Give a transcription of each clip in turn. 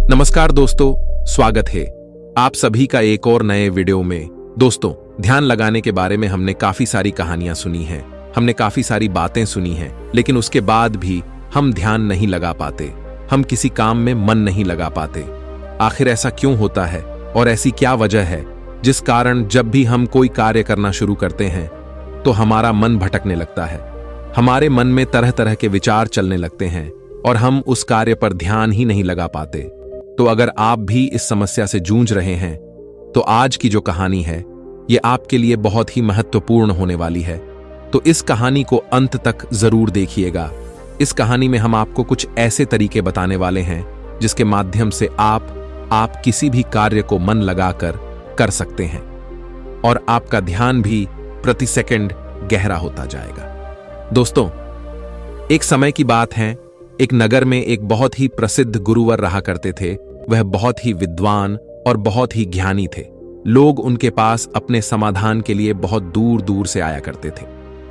नमस्कार दोस्तों, स्वागत है आप सभी का एक और नए वीडियो में। दोस्तों, ध्यान लगाने के बारे में हमने काफी सारी कहानियां सुनी हैं, हमने काफी सारी बातें सुनी हैं, लेकिन उसके बाद भी हम ध्यान नहीं लगा पाते, हम किसी काम में मन नहीं लगा पाते। आखिर ऐसा क्यों होता है और ऐसी क्या वजह है जिस कारण जब भी हम कोई कार्य करना शुरू करते हैं तो हमारा मन भटकने लगता है, हमारे मन में तरह तरह के विचार चलने लगते हैं और हम उस कार्य पर ध्यान ही नहीं लगा पाते। तो अगर आप भी इस समस्या से जूझ रहे हैं तो आज की जो कहानी है ये आपके लिए बहुत ही महत्वपूर्ण होने वाली है। तो इस कहानी को अंत तक जरूर देखिएगा। इस कहानी में हम आपको कुछ ऐसे तरीके बताने वाले हैं जिसके माध्यम से आप किसी भी कार्य को मन लगाकर कर सकते हैं और आपका ध्यान भी प्रति सेकंड गहरा होता जाएगा। दोस्तों, एक समय की बात है, एक नगर में एक बहुत ही प्रसिद्ध गुरुवर रहा करते थे। वह बहुत ही विद्वान और बहुत ही ज्ञानी थे। लोग उनके पास अपने समाधान के लिए बहुत दूर दूर से आया करते थे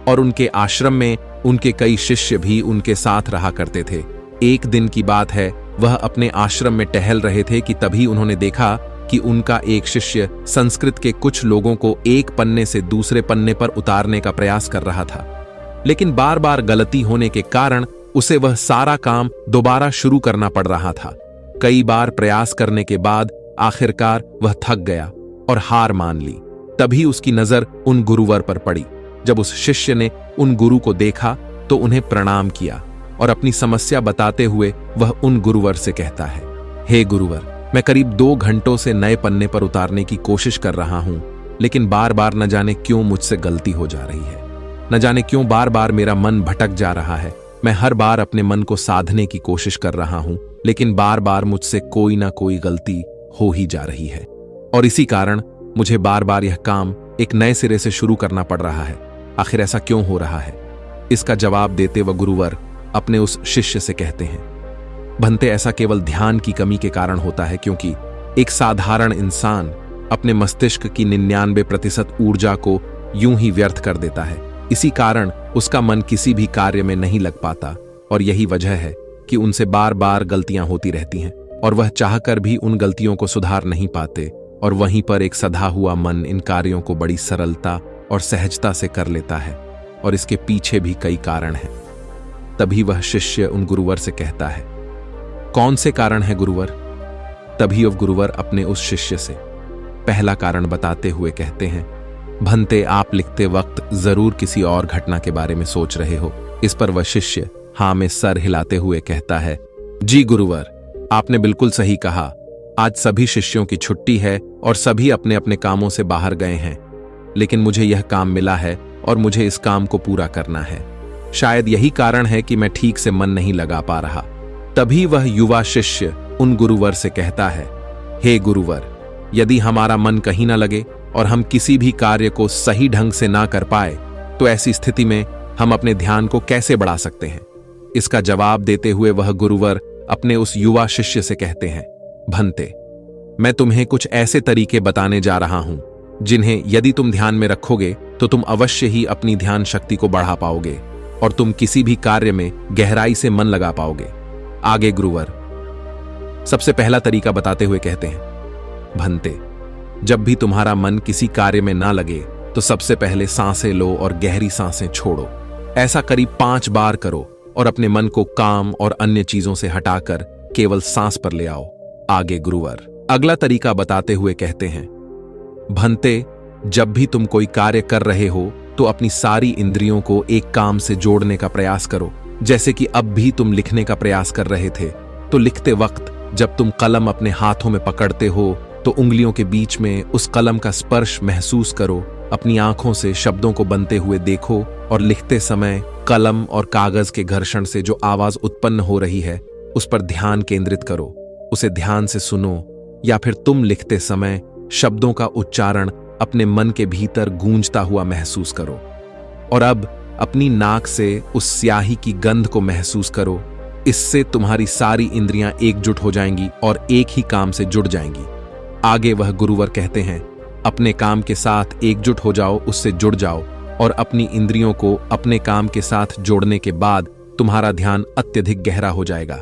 और उनके आश्रम में उनके कई शिष्य भी उनके साथ रहा करते थे। एक दिन की बात है, वह अपने आश्रम में टहल रहे थे कि तभी उन्होंने देखा कि उनका एक शिष्य संस्कृत के कुछ लोगों को एक पन्ने से दूसरे पन्ने पर उतारने का प्रयास कर रहा था, लेकिन बार बार गलती होने के कारण उसे वह सारा काम दोबारा शुरू करना पड़ रहा था। कई बार प्रयास करने के बाद आखिरकार वह थक गया और हार मान ली। तभी उसकी नजर उन गुरुवर पर पड़ी। जब उस शिष्य ने उन गुरु को देखा तो उन्हें प्रणाम किया और अपनी समस्या बताते हुए वह उन गुरुवर से कहता है, हे गुरुवर, मैं करीब 2 घंटों से नए पन्ने पर उतारने की कोशिश कर रहा हूं, लेकिन बार बार न जाने क्यों मुझसे गलती हो जा रही है, न जाने क्यों बार बार मेरा मन भटक जा रहा है। मैं हर बार अपने मन को साधने की कोशिश कर रहा हूं, लेकिन बार बार मुझसे कोई ना कोई गलती हो ही जा रही है और इसी कारण मुझे बार बार यह काम एक नए सिरे से शुरू करना पड़ रहा है। आखिर ऐसा क्यों हो रहा है? इसका जवाब देते वह गुरुवर अपने उस शिष्य से कहते हैं, भंते, ऐसा केवल ध्यान की कमी के कारण होता है, क्योंकि एक साधारण इंसान अपने मस्तिष्क की 99% ऊर्जा को यूं ही व्यर्थ कर देता है। इसी कारण उसका मन किसी भी कार्य में नहीं लग पाता और यही वजह है कि उनसे बार बार गलतियां होती रहती हैं और वह चाहकर भी उन गलतियों को सुधार नहीं पाते और वहीं पर एक सधा हुआ मन इन कार्यों को बड़ी सरलता और सहजता से कर लेता है और इसके पीछे भी कई कारण हैं। तभी वह शिष्य उन गुरुवर से कहता है, कौन से कारण है गुरुवर? तभी वह गुरुवर अपने उस शिष्य से पहला कारण बताते हुए कहते हैं, भंते, आप लिखते वक्त जरूर किसी और घटना के बारे में सोच रहे हो। इस पर वह शिष्य हाँ में सर हिलाते हुए कहता है, जी गुरुवर, आपने बिल्कुल सही कहा। आज सभी शिष्यों की छुट्टी है और सभी अपने अपने कामों से बाहर गए हैं, लेकिन मुझे यह काम मिला है और मुझे इस काम को पूरा करना है। शायद यही कारण है कि मैं ठीक से मन नहीं लगा पा रहा। तभी वह युवा शिष्य उन गुरुवर से कहता है, हे गुरुवर, यदि हमारा मन कहीं ना लगे और हम किसी भी कार्य को सही ढंग से ना कर पाए तो ऐसी स्थिति में हम अपने ध्यान को कैसे बढ़ा सकते हैं? इसका जवाब देते हुए वह गुरुवर अपने उस युवा शिष्य से कहते हैं, भंते, मैं तुम्हें कुछ ऐसे तरीके बताने जा रहा हूं जिन्हें यदि तुम ध्यान में रखोगे तो तुम अवश्य ही अपनी ध्यान शक्ति को बढ़ा पाओगे और तुम किसी भी कार्य में गहराई से मन लगा पाओगे। आगे गुरुवर सबसे पहला तरीका बताते हुए कहते हैं, भंते, जब भी तुम्हारा मन किसी कार्य में ना लगे तो सबसे पहले सांसें लो और गहरी सांसें छोड़ो। ऐसा करीब 5 बार करो और अपने मन को काम और अन्य चीजों से हटाकर केवल सांस पर ले आओ। आगे गुरुवर अगला तरीका बताते हुए कहते हैं, भंते, जब भी तुम कोई कार्य कर रहे हो तो अपनी सारी इंद्रियों को एक काम से जोड़ने का प्रयास करो। जैसे कि अब भी तुम लिखने का प्रयास कर रहे थे तो लिखते वक्त जब तुम कलम अपने हाथों में पकड़ते हो तो उंगलियों के बीच में उस कलम का स्पर्श महसूस करो। अपनी आंखों से शब्दों को बनते हुए देखो और लिखते समय कलम और कागज के घर्षण से जो आवाज उत्पन्न हो रही है उस पर ध्यान केंद्रित करो। उसे ध्यान से सुनो या फिर तुम लिखते समय शब्दों का उच्चारण अपने मन के भीतर गूंजता हुआ महसूस करो। और अब अपनी नाक से उस स्याही की गंध को महसूस करो। इससे तुम्हारी सारी इंद्रियां एकजुट हो जाएंगी और एक ही काम से जुड़ जाएंगी। आगे वह गुरुवर कहते हैं, अपने काम के साथ एकजुट हो जाओ, उससे जुड़ जाओ और अपनी इंद्रियों को अपने काम के साथ जोड़ने के बाद तुम्हारा ध्यान अत्यधिक गहरा हो जाएगा।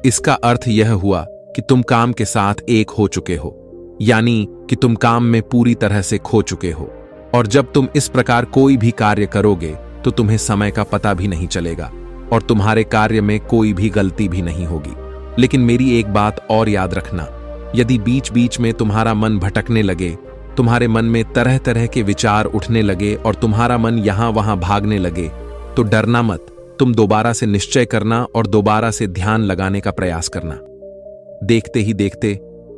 इसका अर्थ यह हुआ कि कि तुम काम के साथ एक हो चुके हो, यानी कि तुम काम में पूरी तरह से खो चुके हो। और जब तुम इस प्रकार कोई भी कार्य करोगे तो तुम्हें समय का पता भी नहीं चलेगा और तुम्हारे कार्य में कोई भी गलती भी नहीं होगी। लेकिन मेरी एक बात और याद रखना, यदि बीच बीच में तुम्हारा मन भटकने लगे, तुम्हारे मन में तरह तरह के विचार उठने लगे और तुम्हारा मन यहां वहां भागने लगे, तो डरना मत। तुम दोबारा से निश्चय करना और दोबारा से ध्यान लगाने का प्रयास करना। देखते ही देखते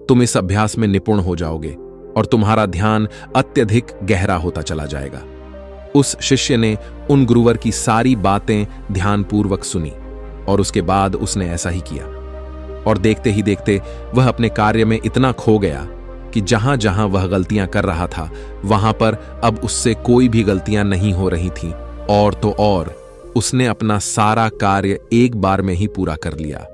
तुम इस अभ्यास में निपुण हो जाओगे और तुम्हारा ध्यान अत्यधिक गहरा होता चला जाएगा। उस शिष्य ने उन गुरुवर की सारी बातें ध्यानपूर्वक सुनी और उसके बाद उसने ऐसा ही किया। और देखते ही देखते वह अपने कार्य में इतना खो गया कि जहां जहां वह गलतियां कर रहा था वहां पर अब उससे कोई भी गलतियां नहीं हो रही थीं। और तो और उसने अपना सारा कार्य एक बार में ही पूरा कर लिया।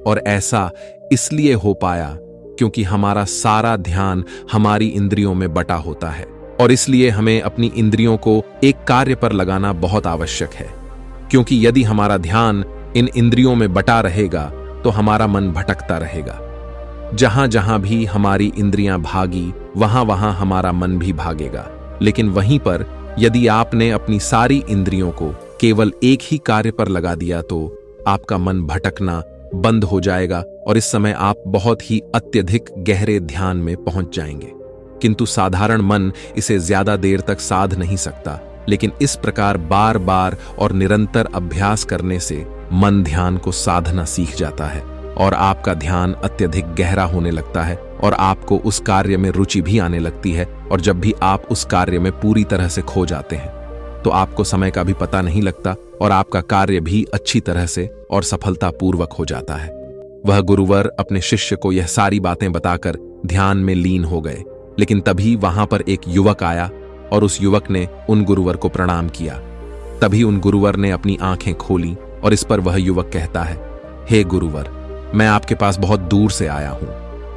और ऐसा इसलिए हो पाया क्योंकि हमारा सारा ध्यान हमारी इंद्रियों में बटा होता है और इसलिए हमें अपनी इंद्रियों को एक कार्य पर लगाना बहुत आवश्यक है। क्योंकि यदि हमारा ध्यान इन इंद्रियों में बटा रहेगा तो हमारा मन भटकता रहेगा। जहां जहां भी हमारी इंद्रियां भागी वहां वहां हमारा मन भी भागेगा। लेकिन वहीं पर यदि आपने अपनी सारी इंद्रियों को केवल एक ही कार्य पर लगा दिया तो आपका मन भटकना बंद हो जाएगा और इस समय आप बहुत ही अत्यधिक गहरे ध्यान में पहुंच जाएंगे। किंतु साधारण मन इसे ज्यादा देर तक साध नहीं सकता, लेकिन इस प्रकार बार बार और निरंतर अभ्यास करने से मन ध्यान को साधना सीख जाता है और आपका ध्यान अत्यधिक गहरा होने लगता है और आपको उस कार्य में रुचि भी आने लगती है। और जब भी आप उस कार्य में पूरी तरह से खो जाते हैं तो आपको समय का भी पता नहीं लगता और आपका कार्य भी अच्छी तरह से और सफलतापूर्वक हो जाता है। वह गुरुवर अपने शिष्य को यह सारी बातें बताकर ध्यान में लीन हो गए। लेकिन तभी वहां पर एक युवक आया और उस युवक ने उन गुरुवर को प्रणाम किया। तभी उन गुरुवर ने अपनी आंखें खोली और इस पर वह युवक कहता है, हे गुरुवर, मैं आपके पास बहुत दूर से आया हूं।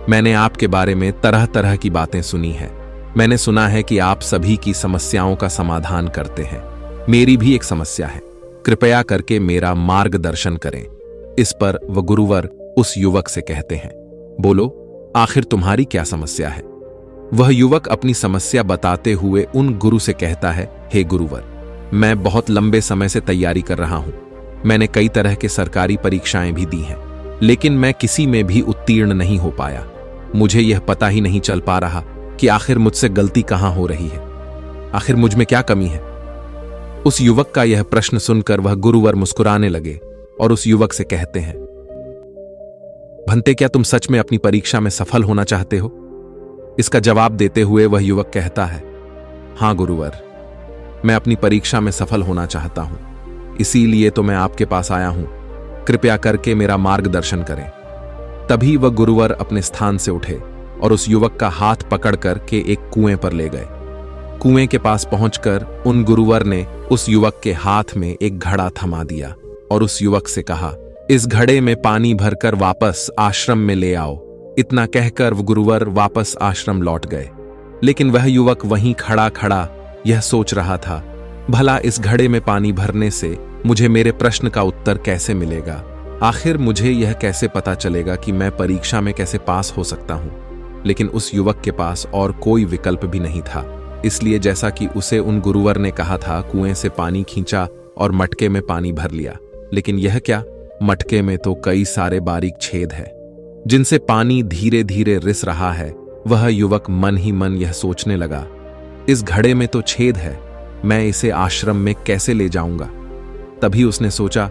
मैंने आपके बारे में तरह तरह की बातें सुनी हैं। मैंने सुना है कि आप सभी की समस्याओं का समाधान करते हैं। मेरी भी एक समस्या है, कृपया करके मेरा मार्गदर्शन करें। इस पर वह गुरुवर उस युवक से कहते हैं, बोलो, आखिर तुम्हारी क्या समस्या है? वह युवक अपनी समस्या बताते हुए उन गुरु से कहता है, हे गुरुवर, मैं बहुत लंबे समय से तैयारी कर रहा हूं। मैंने कई तरह के सरकारी परीक्षाएं भी दी हैं, लेकिन मैं किसी में भी उत्तीर्ण नहीं हो पाया। मुझे यह पता ही नहीं चल पा रहा कि आखिर मुझसे गलती कहां हो रही है, आखिर मुझ में क्या कमी है। उस युवक का यह प्रश्न सुनकर वह गुरुवर मुस्कुराने लगे और उस युवक से कहते हैं, भंते, क्या तुम सच में अपनी परीक्षा में सफल होना चाहते हो? इसका जवाब देते हुए वह युवक कहता है, हां गुरुवर, मैं अपनी परीक्षा में सफल होना चाहता हूं, इसीलिए तो मैं आपके पास आया हूं। कृपया करके मेरा मार्गदर्शन करें। तभी वह गुरुवर अपने स्थान से उठे और उस युवक का हाथ पकड़कर के एक कुएं पर ले गए। कुएं के पास पहुंचकर उन गुरुवर ने उस युवक के हाथ में एक घड़ा थमा दिया और उस युवक से कहा, इस घड़े में पानी भरकर वापस आश्रम में ले आओ। इतना कहकर वह गुरुवर वापस आश्रम लौट गए। लेकिन वह युवक वहीं खड़ा खड़ा यह सोच रहा था, भला इस घड़े में पानी भरने से मुझे मेरे प्रश्न का उत्तर कैसे मिलेगा? आखिर मुझे यह कैसे पता चलेगा कि मैं परीक्षा में कैसे पास हो सकता हूं? लेकिन उस युवक के पास और कोई विकल्प भी नहीं था, इसलिए जैसा कि उसे उन गुरुवर ने कहा था, कुएं से पानी खींचा और मटके में पानी भर लिया। लेकिन यह क्या, मटके में तो कई सारे बारीक छेद हैं जिनसे पानी धीरे धीरे रिस रहा है। वह युवक मन ही मन यह सोचने लगा, इस घड़े में तो छेद है, मैं इसे आश्रम में कैसे ले जाऊंगा? तभी उसने सोचा,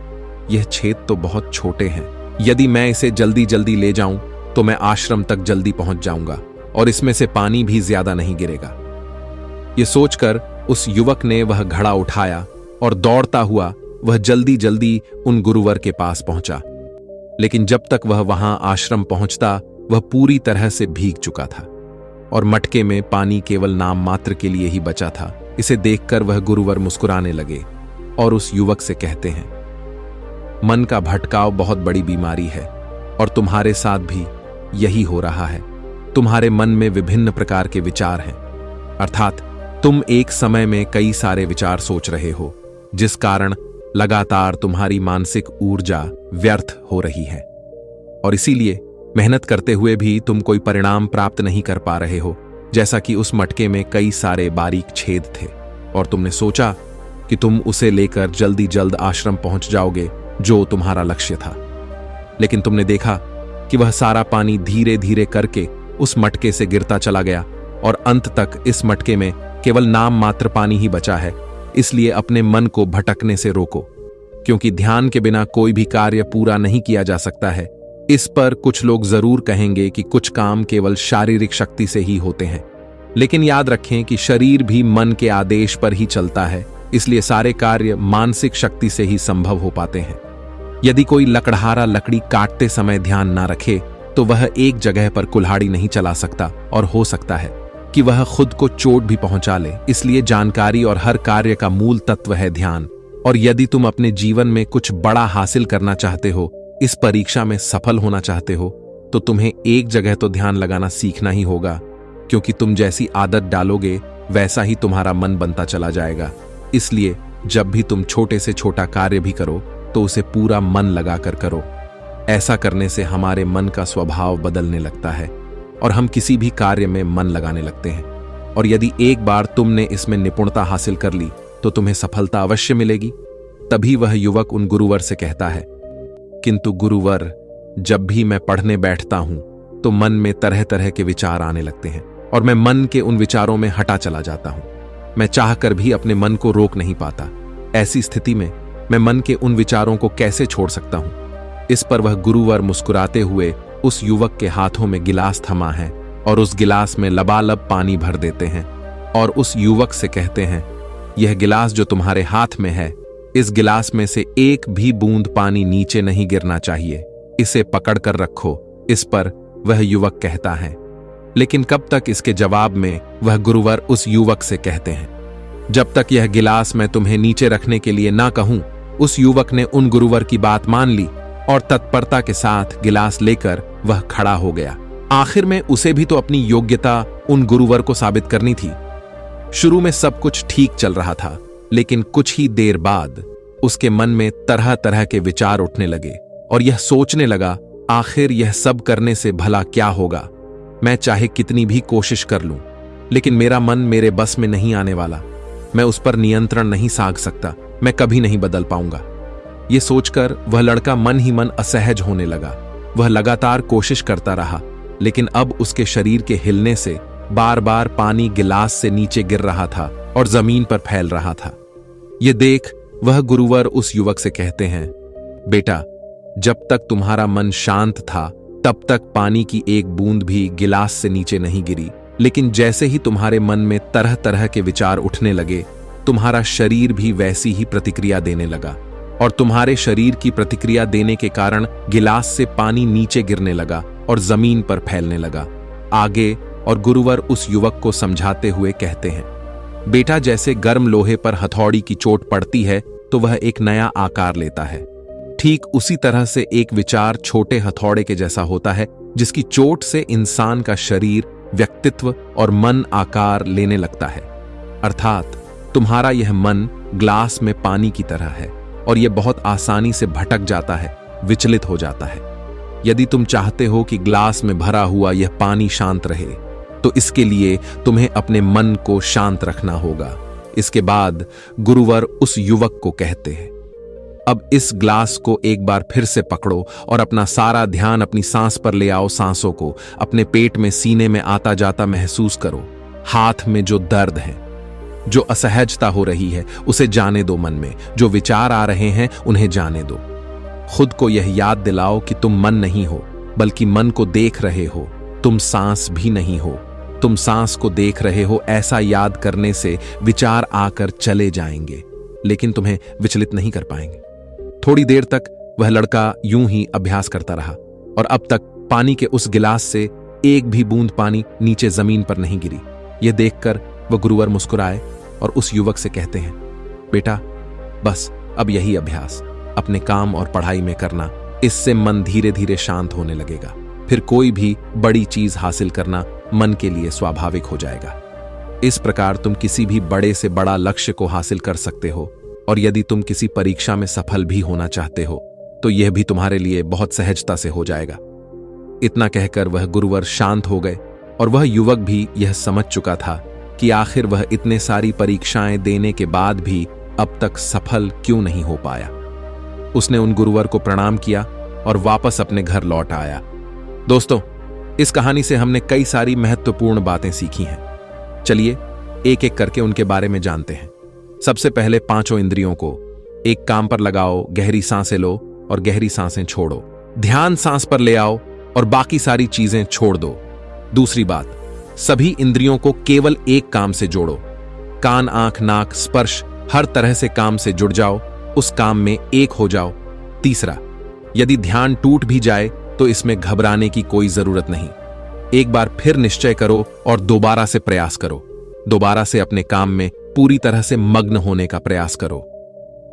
यह छेद तो बहुत छोटे हैं, यदि मैं इसे जल्दी जल्दी ले जाऊं तो मैं आश्रम तक जल्दी पहुंच जाऊंगा और इसमें से पानी भी ज्यादा नहीं गिरेगा। यह सोचकर उस युवक ने वह घड़ा उठाया और दौड़ता हुआ वह जल्दी जल्दी उन गुरुवर के पास पहुंचा। लेकिन जब तक वह वहां आश्रम पहुंचता वह पूरी तरह से भीग चुका था और मटके में पानी केवल नाम मात्र के लिए ही बचा था। इसे देखकर वह गुरुवर मुस्कुराने लगे और उस युवक से कहते हैं, मन का भटकाव बहुत बड़ी बीमारी है और तुम्हारे साथ भी यही हो रहा है। तुम्हारे मन में विभिन्न प्रकार के विचार हैं, अर्थात तुम एक समय में कई सारे विचार सोच रहे हो, जिस कारण लगातार तुम्हारी मानसिक ऊर्जा व्यर्थ हो रही है और इसीलिए मेहनत करते हुए भी तुम कोई परिणाम प्राप्त नहीं कर पा रहे हो, जैसा कि उस मटके में कई सारे बारीक छेद थे और तुमने सोचा कि तुम उसे लेकर जल्दी जल्द आश्रम पहुंच जाओगे, जो तुम्हारा लक्ष्य था। लेकिन तुमने देखा कि वह सारा पानी धीरे धीरे करके उस मटके से गिरता चला गया और अंत तक इस मटके में केवल नाम मात्र पानी ही बचा है। इसलिए अपने मन को भटकने से रोको, क्योंकि ध्यान के बिना कोई भी कार्य पूरा नहीं किया जा सकता है। इस पर कुछ लोग जरूर कहेंगे कि कुछ काम केवल शारीरिक शक्ति से ही होते हैं, लेकिन याद रखें कि शरीर भी मन के आदेश पर ही चलता है, इसलिए सारे कार्य मानसिक शक्ति से ही संभव हो पाते हैं। यदि कोई लकड़हारा लकड़ी काटते समय ध्यान ना रखे तो वह एक जगह पर कुल्हाड़ी नहीं चला सकता और हो सकता है कि वह खुद को चोट भी पहुंचा ले। इसलिए जानकारी और हर कार्य का मूल तत्व है ध्यान। और यदि तुम अपने जीवन में कुछ बड़ा हासिल करना चाहते हो, इस परीक्षा में सफल होना चाहते हो, तो तुम्हें एक जगह तो ध्यान लगाना सीखना ही होगा, क्योंकि तुम जैसी आदत डालोगे वैसा ही तुम्हारा मन बनता चला जाएगा। इसलिए जब भी तुम छोटे से छोटा कार्य भी करो तो उसे पूरा मन लगाकर करो। ऐसा करने से हमारे मन का स्वभाव बदलने लगता है और हम किसी भी कार्य में मन लगाने लगते हैं। और यदि एक बार तुमने इसमें निपुणता हासिल कर ली तो तुम्हें सफलता अवश्य मिलेगी। तभी वह युवक उन गुरुवर से कहता है, किंतु गुरुवर, जब भी मैं पढ़ने बैठता हूं तो मन में तरह तरह के विचार आने लगते हैं और मैं मन के उन विचारों में हटा चला जाता हूं। मैं चाहकर भी अपने मन को रोक नहीं पाता। ऐसी स्थिति में मैं मन के उन विचारों को कैसे छोड़ सकता हूं? इस पर वह गुरुवर मुस्कुराते हुए उस युवक के हाथों में गिलास थमा है और उस गिलास में लबालब पानी भर देते हैं और उस युवक से कहते हैं, यह गिलास जो तुम्हारे हाथ में है, इस गिलास में से एक भी बूंद पानी नीचे नहीं गिरना चाहिए, इसे पकड़ कर रखो। इस पर वह युवक कहता है, लेकिन कब तक? इसके जवाब में वह गुरुवर उस युवक से कहते हैं, जब तक यह गिलास मैं तुम्हें नीचे रखने के लिए ना कहूं। उस युवक ने उन गुरुवर की बात मान ली और तत्परता के साथ गिलास लेकर वह खड़ा हो गया। आखिर में उसे भी तो अपनी योग्यता उन गुरुवर को साबित करनी थी। शुरू में सब कुछ ठीक चल रहा था, लेकिन कुछ ही देर बाद उसके मन में तरह तरह के विचार उठने लगे और यह सोचने लगा, आखिर यह सब करने से भला क्या होगा? मैं चाहे कितनी भी कोशिश कर लूं, लेकिन मेरा मन मेरे बस में नहीं आने वाला। मैं उस पर नियंत्रण नहीं साध सकता। मैं कभी नहीं बदल पाऊंगा। यह सोचकर वह लड़का मन ही मन असहज होने लगा। वह लगातार कोशिश करता रहा, लेकिन अब उसके शरीर के हिलने से बार बार पानी गिलास से नीचे गिर रहा था और जमीन पर फैल रहा था। यह देख वह गुरुवर उस युवक से कहते हैं, बेटा, जब तक तुम्हारा मन शांत था तब तक पानी की एक बूंद भी गिलास से नीचे नहीं गिरी, लेकिन जैसे ही तुम्हारे मन में तरह तरह के विचार उठने लगे, तुम्हारा शरीर भी वैसी ही प्रतिक्रिया देने लगा और तुम्हारे शरीर की प्रतिक्रिया देने के कारण गिलास से पानी नीचे गिरने लगा और जमीन पर फैलने लगा। आगे और गुरुवर उस युवक को समझाते हुए कहते हैं, बेटा, जैसे गर्म लोहे पर हथौड़ी की चोट पड़ती है तो वह एक नया आकार लेता है, ठीक उसी तरह से एक विचार छोटे हथौड़े के जैसा होता है, जिसकी चोट से इंसान का शरीर, व्यक्तित्व और मन आकार लेने लगता है। अर्थात तुम्हारा यह मन ग्लास में पानी की तरह है और यह बहुत आसानी से भटक जाता है, विचलित हो जाता है। यदि तुम चाहते हो कि ग्लास में भरा हुआ यह पानी शांत रहे, तो इसके लिए तुम्हें अपने मन को शांत रखना होगा। इसके बाद गुरुवर उस युवक को कहते हैं, अब इस ग्लास को एक बार फिर से पकड़ो और अपना सारा ध्यान अपनी सांस पर ले आओ। सांसों को अपने पेट में, सीने में आता जाता महसूस करो। हाथ में जो दर्द है, जो असहजता हो रही है, उसे जाने दो। मन में जो विचार आ रहे हैं उन्हें जाने दो। खुद को यह याद दिलाओ कि तुम मन नहीं हो, बल्कि मन को देख रहे हो। तुम सांस भी नहीं हो, तुम सांस को देख रहे हो। ऐसा याद करने से विचार आकर चले जाएंगे, लेकिन तुम्हें विचलित नहीं कर पाएंगे। थोड़ी देर तक वह लड़का यूं ही अभ्यास करता रहा और अब तक पानी के उस गिलास से एक भी बूंद पानी नीचे जमीन पर नहीं गिरी। यह देखकर वह गुरुवर मुस्कुराए और उस युवक से कहते हैं, बेटा, बस अब यही अभ्यास अपने काम और पढ़ाई में करना। इससे मन धीरे धीरे शांत होने लगेगा। फिर कोई भी बड़ी चीज हासिल करना मन के लिए स्वाभाविक हो जाएगा। इस प्रकार तुम किसी भी बड़े से बड़ा लक्ष्य को हासिल कर सकते हो। और यदि तुम किसी परीक्षा में सफल भी होना चाहते हो तो यह भी तुम्हारे लिए बहुत सहजता से हो जाएगा। इतना कहकर वह गुरुवर शांत हो गए और वह युवक भी यह समझ चुका था कि आखिर वह इतने सारी परीक्षाएं देने के बाद भी अब तक सफल क्यों नहीं हो पाया। उसने उन गुरुवर को प्रणाम किया और वापस अपने घर लौट आया। दोस्तों, इस कहानी से हमने कई सारी महत्वपूर्ण बातें सीखी हैं। चलिए एक एक करके उनके बारे में जानते हैं। सबसे पहले 5 इंद्रियों को एक काम पर लगाओ, गहरी सांसें लो और गहरी सांसें छोड़ो। ध्यान सांस पर ले आओ और बाकी सारी चीजें छोड़ दो। दूसरी बात, सभी इंद्रियों को केवल एक काम से जोड़ो। कान, आंख, नाक, स्पर्श, हर तरह से काम से जुड़ जाओ, उस काम में एक हो जाओ। तीसरा, यदि ध्यान टूट भी जाए तो इसमें घबराने की कोई जरूरत नहीं। एक बार फिर निश्चय करो और दोबारा से प्रयास करो। दोबारा से अपने काम में पूरी तरह से मग्न होने का प्रयास करो।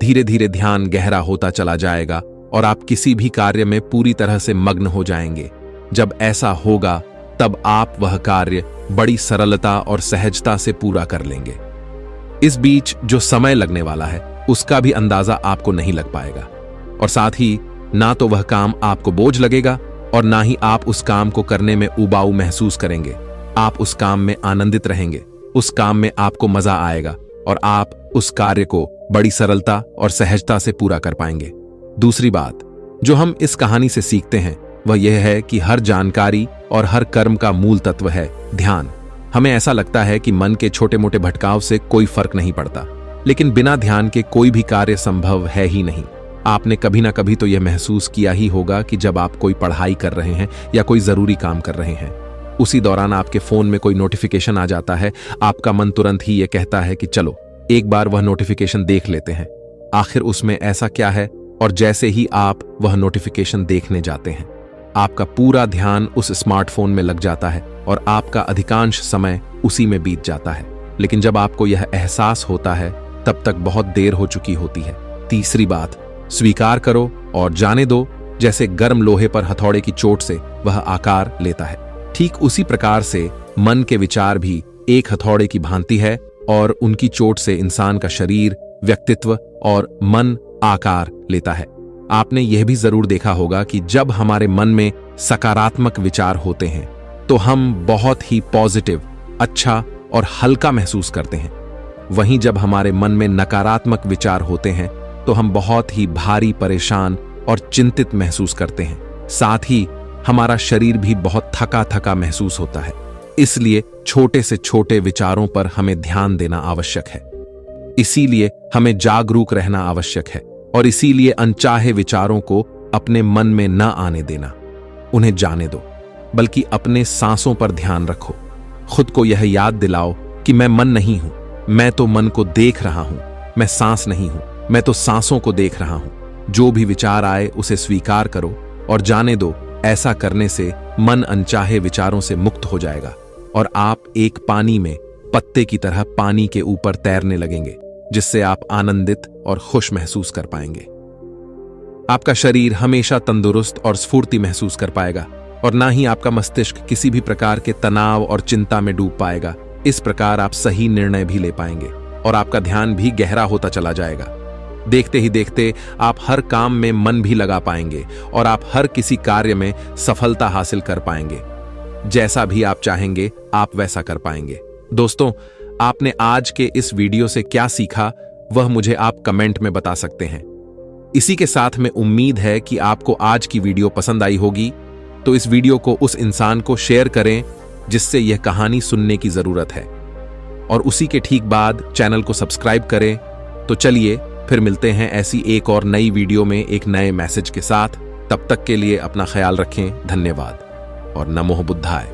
धीरे धीरे ध्यान गहरा होता चला जाएगा और आप किसी भी कार्य में पूरी तरह से मग्न हो जाएंगे। जब ऐसा होगा तब आप वह कार्य बड़ी सरलता और सहजता से पूरा कर लेंगे। इस बीच जो समय लगने वाला है उसका भी अंदाजा आपको नहीं लग पाएगा और साथ ही ना तो वह काम आपको बोझ लगेगा और ना ही आप उस काम को करने में उबाऊ महसूस करेंगे। आप उस काम में आनंदित रहेंगे, उस काम में आपको मजा आएगा और आप उस कार्य को बड़ी सरलता और सहजता से पूरा कर पाएंगे। दूसरी बात जो हम इस कहानी से सीखते हैं वह यह है कि हर जानकारी और हर कर्म का मूल तत्व है ध्यान। हमें ऐसा लगता है कि मन के छोटे मोटे भटकाव से कोई फर्क नहीं पड़ता, लेकिन बिना ध्यान के कोई भी कार्य संभव है ही नहीं। आपने कभी ना कभी तो यह महसूस किया ही होगा कि जब आप कोई पढ़ाई कर रहे हैं या कोई जरूरी काम कर रहे हैं, उसी दौरान आपके फोन में कोई नोटिफिकेशन आ जाता है, आपका मन तुरंत ही यह कहता है कि चलो एक बार वह नोटिफिकेशन देख लेते हैं, आखिर उसमें ऐसा क्या है। और जैसे ही आप वह नोटिफिकेशन देखने जाते हैं, आपका पूरा ध्यान उस स्मार्टफोन में लग जाता है और आपका अधिकांश समय उसी में बीत जाता है। लेकिन जब आपको यह एहसास होता है तब तक बहुत देर हो चुकी होती है। तीसरी बात, स्वीकार करो और जाने दो। जैसे गर्म लोहे पर हथौड़े की चोट से वह आकार लेता है, ठीक उसी प्रकार से मन के विचार भी एक हथौड़े की भांति है और उनकी चोट से इंसान का शरीर, व्यक्तित्व और मन आकार लेता है। आपने यह भी जरूर देखा होगा कि जब हमारे मन में सकारात्मक विचार होते हैं तो हम बहुत ही पॉजिटिव, अच्छा और हल्का महसूस करते हैं। वहीं जब हमारे मन में नकारात्मक विचार होते हैं तो हम बहुत ही भारी, परेशान और चिंतित महसूस करते हैं। साथ ही हमारा शरीर भी बहुत थका थका महसूस होता है। इसलिए छोटे से छोटे विचारों पर हमें ध्यान देना आवश्यक है। इसीलिए हमें जागरूक रहना आवश्यक है और इसीलिए अनचाहे विचारों को अपने मन में न आने देना, उन्हें जाने दो, बल्कि अपने सांसों पर ध्यान रखो। खुद को यह याद दिलाओ कि मैं मन नहीं हूं, मैं तो मन को देख रहा हूं। मैं सांस नहीं हूं, मैं तो सांसों को देख रहा हूं। जो भी विचार आए उसे स्वीकार करो और जाने दो। ऐसा करने से मन अनचाहे विचारों से मुक्त हो जाएगा और आप एक पानी में पत्ते की तरह पानी के ऊपर तैरने लगेंगे, जिससे आप आनंदित और खुश महसूस कर पाएंगे। आपका शरीर हमेशा तंदुरुस्त और स्फूर्ति महसूस कर पाएगा और ना ही आपका मस्तिष्क किसी भी प्रकार के तनाव और चिंता में डूब पाएगा। इस प्रकार आप सही निर्णय भी ले पाएंगे और आपका ध्यान भी गहरा होता चला जाएगा। देखते ही देखते आप हर काम में मन भी लगा पाएंगे और आप हर किसी कार्य में सफलता हासिल कर पाएंगे। जैसा भी आप चाहेंगे आप वैसा कर पाएंगे। दोस्तों, आपने आज के इस वीडियो से क्या सीखा वह मुझे आप कमेंट में बता सकते हैं। इसी के साथ में उम्मीद है कि आपको आज की वीडियो पसंद आई होगी, तो इस वीडियो को उस इंसान को शेयर करें जिससे यह कहानी सुनने की जरूरत है और उसी के ठीक बाद चैनल को सब्सक्राइब करें। तो चलिए फिर मिलते हैं ऐसी एक और नई वीडियो में एक नए मैसेज के साथ। तब तक के लिए अपना ख्याल रखें। धन्यवाद और नमो बुद्धाय।